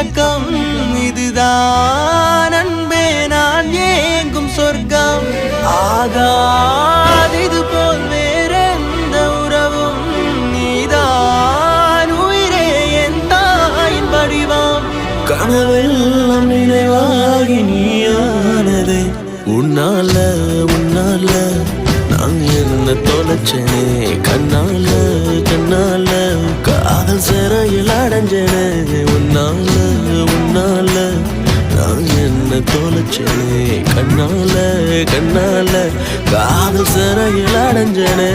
தொடக்கம் இதுதான் அன்பே நான் ஏங்கும் சொர்க்கம் ஆகாதிது போல் வேறெந்த உறவும் நீதான் உயிரே என் தாயின் வடிவம் கனவெல்லாம் நினைவாகி நீயானதே உன்னால நான் என்ன தொலைச்சேனே கண்ணால காதல் சிறையில் அடைஞ்சேனே உன்னால நான் என்ன தொலைச்சேனே கண்ணால காதல் சிறையில் அடைஞ்சேனே